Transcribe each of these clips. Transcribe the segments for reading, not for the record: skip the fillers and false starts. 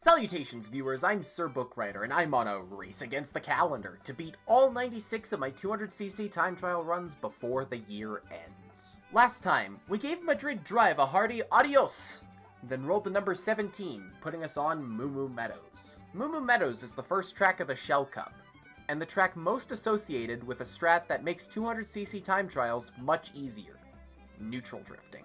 Salutations viewers, I'm Sir Bookwriter, and I'm on a race against the calendar to beat all 96 of my 200cc time trial runs before the year ends. Last time, we gave Madrid Drive a hearty adios, then rolled the number 17, putting us on Meadows. Meadows is the first track of the Shell Cup, and the track most associated with a strat that makes 200cc time trials much easier: neutral drifting.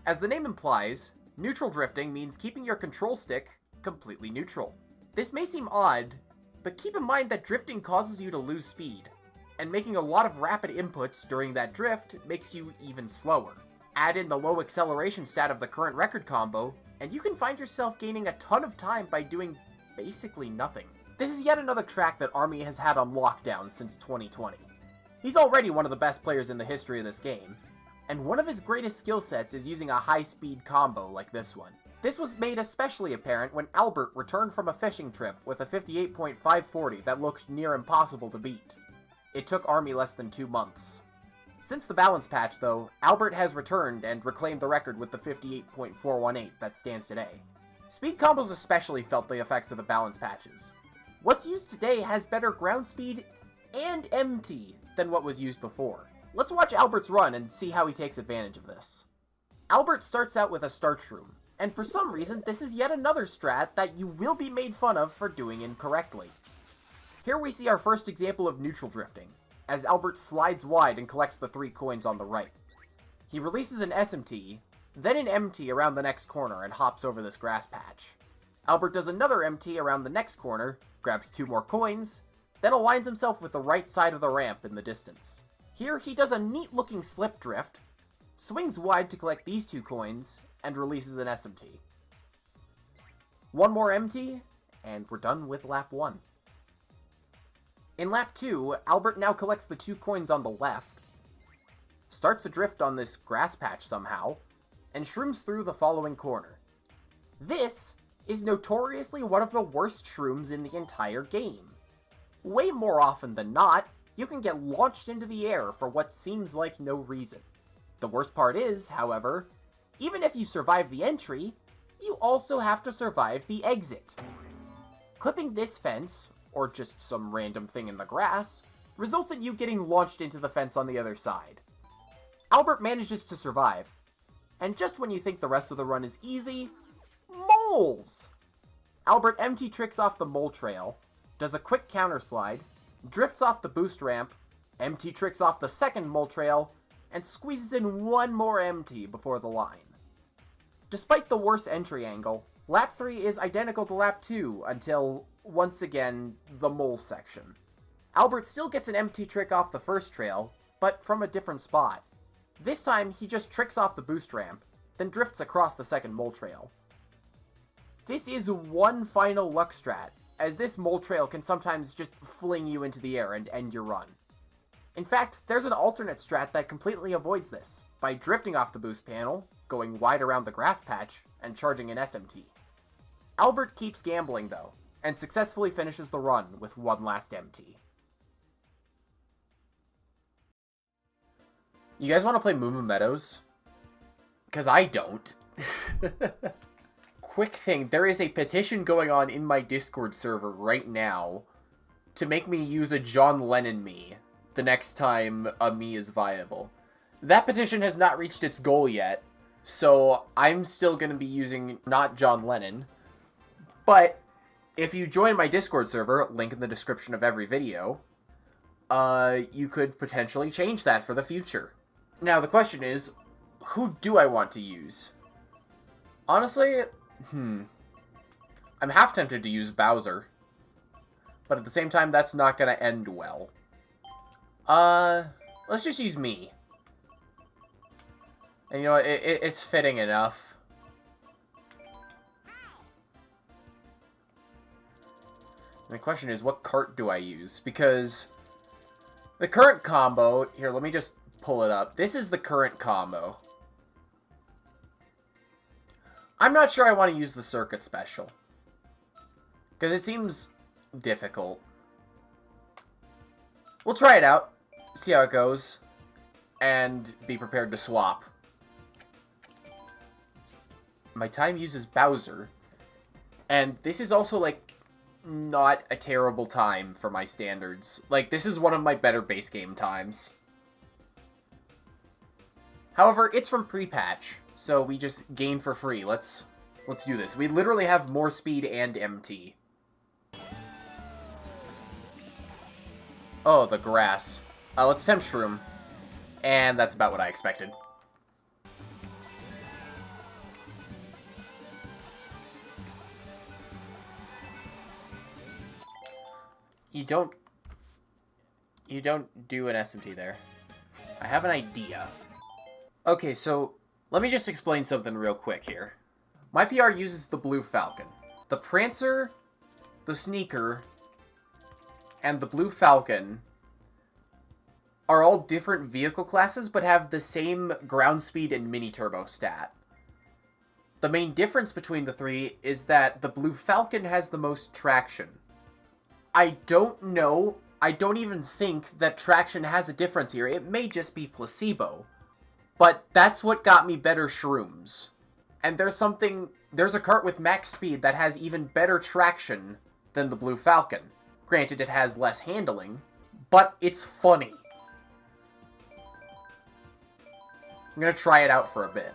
As the name implies, neutral drifting means keeping your control stick completely neutral. This may seem odd, but keep in mind that drifting causes you to lose speed, and making a lot of rapid inputs during that drift makes you even slower. Add in the low acceleration stat of the current record combo, and you can find yourself gaining a ton of time by doing basically nothing. This is yet another track that Army has had on lockdown since 2020. He's already one of the best players in the history of this game, and one of his greatest skill sets is using a high-speed combo like this one. This was made especially apparent when Albert returned from a fishing trip with a 58.540 that looked near impossible to beat. It took Army less than 2 months. Since the balance patch, though, Albert has returned and reclaimed the record with the 58.418 that stands today. Speed combos especially felt the effects of the balance patches. What's used today has better ground speed and MT than what was used before. Let's watch Albert's run and see how he takes advantage of this. Albert starts out with a start shroom, and for some reason, this is yet another strat that you will be made fun of for doing incorrectly. Here we see our first example of neutral drifting, as Albert slides wide and collects the 3 coins on the right. He releases an SMT, then an MT around the next corner and hops over this grass patch. Albert does another MT around the next corner, grabs 2 more coins, then aligns himself with the right side of the ramp in the distance. Here he does a neat looking slip drift, swings wide to collect these 2 coins, and releases an SMT. 1 more MT, and we're done with lap 1. In lap 2, Albert now collects the 2 coins on the left, starts a drift on this grass patch somehow, and shrooms through the following corner. This is notoriously one of the worst shrooms in the entire game. Way more often than not, you can get launched into the air for what seems like no reason. The worst part is, however, even if you survive the entry, you also have to survive the exit. Clipping this fence, or just some random thing in the grass, results in you getting launched into the fence on the other side. Albert manages to survive, and just when you think the rest of the run is easy, moles! Albert MT tricks off the mole trail, does a quick counter slide, drifts off the boost ramp, MT tricks off the second mole trail, and squeezes in 1 more MT before the line. Despite the worse entry angle, lap 3 is identical to lap 2 until, once again, the mole section. Albert still gets an MT trick off the first trail, but from a different spot. This time, he just tricks off the boost ramp, then drifts across the second mole trail. This is one final luck strat, as this mole trail can sometimes just fling you into the air and end your run. In fact, there's an alternate strat that completely avoids this, by drifting off the boost panel, going wide around the grass patch, and charging an SMT. Albert keeps gambling though, and successfully finishes the run with 1 last MT. You guys want to play Meadows? Because I don't. Quick thing, there is a petition going on in my Discord server right now to make me use a John Lennon me the next time a me is viable. That petition has not reached its goal yet, so I'm still going to be using not John Lennon. But if you join my Discord server, link in the description of every video, you could potentially change that for the future. Now the question is, who do I want to use? Honestly, I'm half tempted to use Bowser, but at the same time, that's not going to end well. Let's just use me. And you know what, it's fitting enough. And the question is, what cart do I use? Because the current combo, here, let me just pull it up. This is the current combo. I'm not sure I want to use the circuit special, because it seems difficult. We'll try it out, see how it goes, and be prepared to swap. My time uses Bowser, And this is also, like, not a terrible time for my standards. Like, this is one of my better base game times. However, it's from pre-patch, so we just gain for free. Let's do this. We literally have more speed and MT. Oh, the grass. Let's attempt Shroom. And that's about what I expected. You don't do an SMT there. I have an idea. Okay, so let me just explain something real quick here. My PR uses the Blue Falcon. The Prancer, the Sneaker, and the Blue Falcon are all different vehicle classes, but have the same ground speed and mini-turbo stat. The main difference between the three is that the Blue Falcon has the most traction. I don't know, I don't even think that traction has a difference here. It may just be placebo. But that's what got me better Shrooms. And there's a cart with max speed that has even better traction than the Blue Falcon. Granted, it has less handling, but it's funny. I'm gonna try it out for a bit.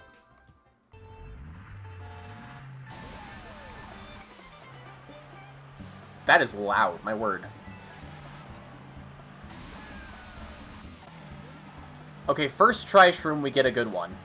That is loud, my word. Okay, first try Shroom, we get a good one.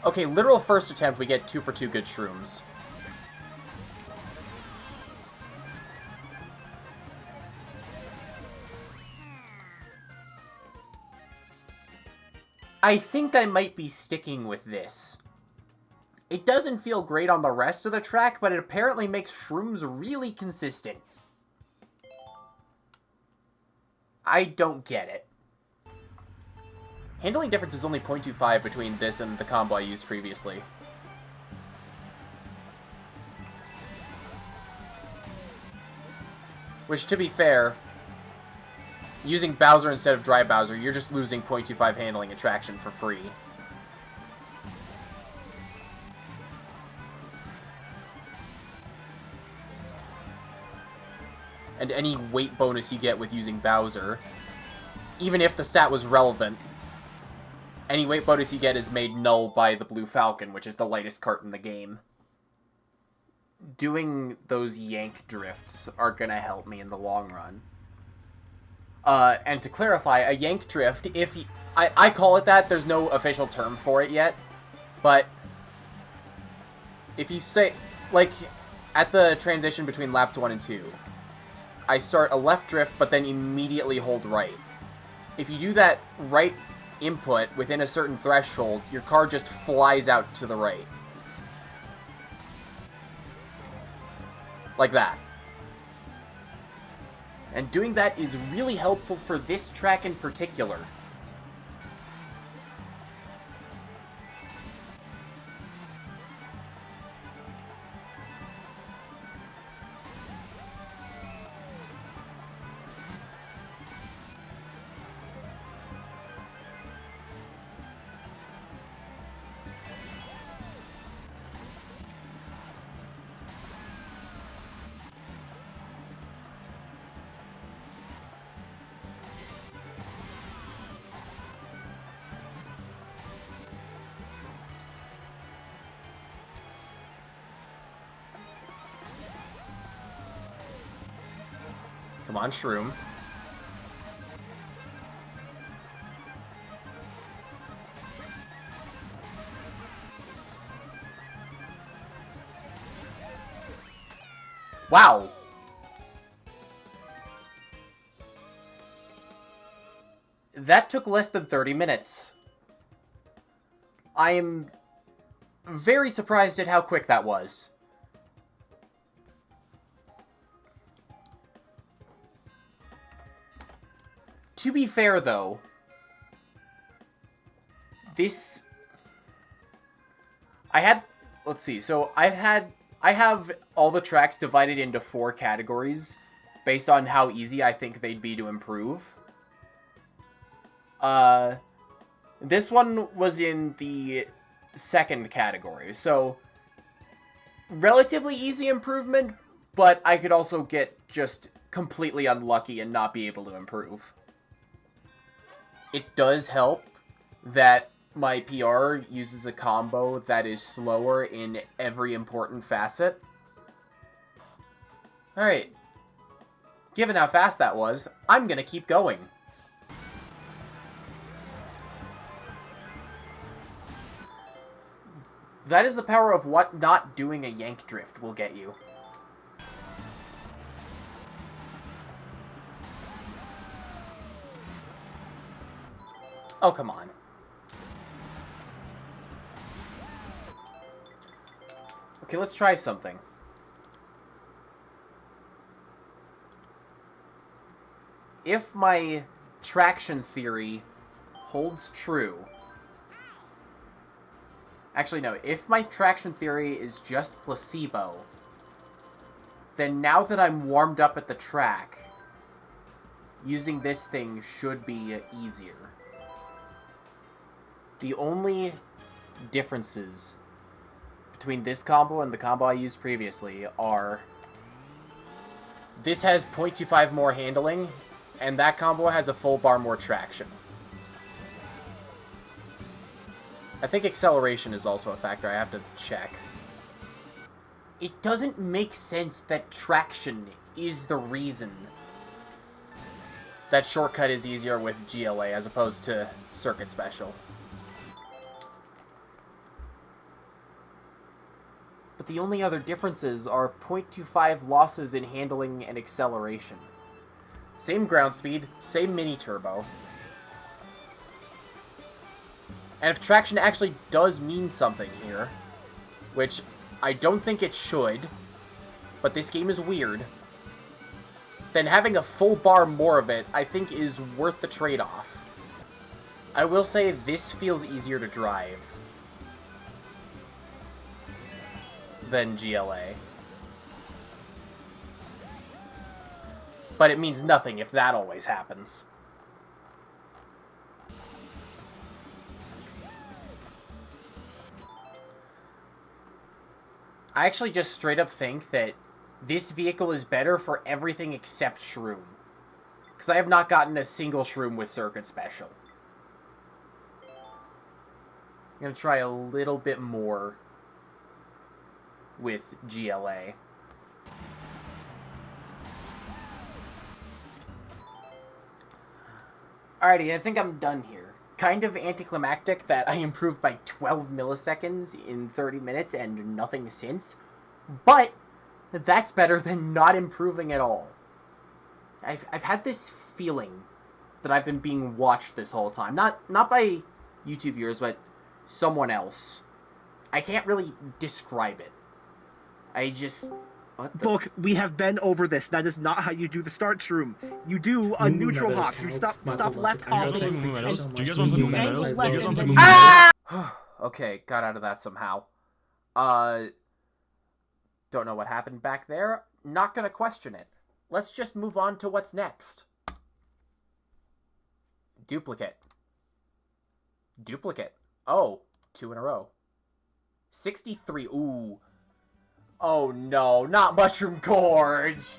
Okay, literal first attempt, we get 2 for 2 good Shrooms. I think I might be sticking with this. It doesn't feel great on the rest of the track, but it apparently makes Shrooms really consistent. I don't get it. Handling difference is only 0.25 between this and the combo I used previously. Which, to be fair, using Bowser instead of Dry Bowser, you're just losing 0.25 handling and traction for free. And any weight bonus you get with using Bowser, even if the stat was relevant, any weight bonus you get is made null by the Blue Falcon, which is the lightest cart in the game. Doing those yank drifts are gonna help me in the long run. And to clarify, a yank drift, I call it that, there's no official term for it yet, but if you stay, like, at the transition between laps 1 and 2, I start a left drift, but then immediately hold right. If you do that right input within a certain threshold, your car just flies out to the right. Like that. And doing that is really helpful for this track in particular. Come on, Shroom. Wow. That took less than 30 minutes. I am very surprised at how quick that was. To be fair, though, this... let's see, so I've had I have all the tracks divided into 4 categories based on how easy I think they'd be to improve. This one was in the 2nd category, so relatively easy improvement, but I could also get just completely unlucky and not be able to improve. It does help that my PR uses a combo that is slower in every important facet. Alright. Given how fast that was, I'm gonna keep going. That is the power of what not doing a yank drift will get you. Oh, come on. Okay, let's try something. If my traction theory holds true... Actually, no. If my traction theory is just placebo, then now that I'm warmed up at the track, using this thing should be easier. The only differences between this combo and the combo I used previously are... This has 0.25 more handling, and that combo has a full bar more traction. I think acceleration is also a factor I have to check. It doesn't make sense that traction is the reason that shortcut is easier with GLA as opposed to circuit special. But the only other differences are 0.25 losses in handling and acceleration. Same ground speed, same mini turbo. And if traction actually does mean something here, which I don't think it should, but this game is weird, then having a full bar more of it, I think, is worth the trade-off. I will say this feels easier to drive than GLA. But it means nothing if that always happens. I actually just straight up think that this vehicle is better for everything except Shroom. Because I have not gotten a single Shroom with Circuit Special. I'm going to try a little bit more with GLA. Alrighty, I think I'm done here. Kind of anticlimactic that I improved by 12 milliseconds in 30 minutes and nothing since, but that's better than not improving at all. I've had this feeling that I've been being watched this whole time. Not by YouTube viewers, but someone else. I can't really describe it. I just... Book, we have been over this. That is not how you do the start shroom. You do a neutral hop. You stop left hopping. Do you guys want to put Meadows? Do you guys want to put Ah! Okay, got out of that somehow. Don't know what happened back there. Not gonna question it. Let's just move on to what's next. Duplicate. Duplicate. Oh, 2 in a row. 63. Ooh. Oh no, not Mushroom Gorge.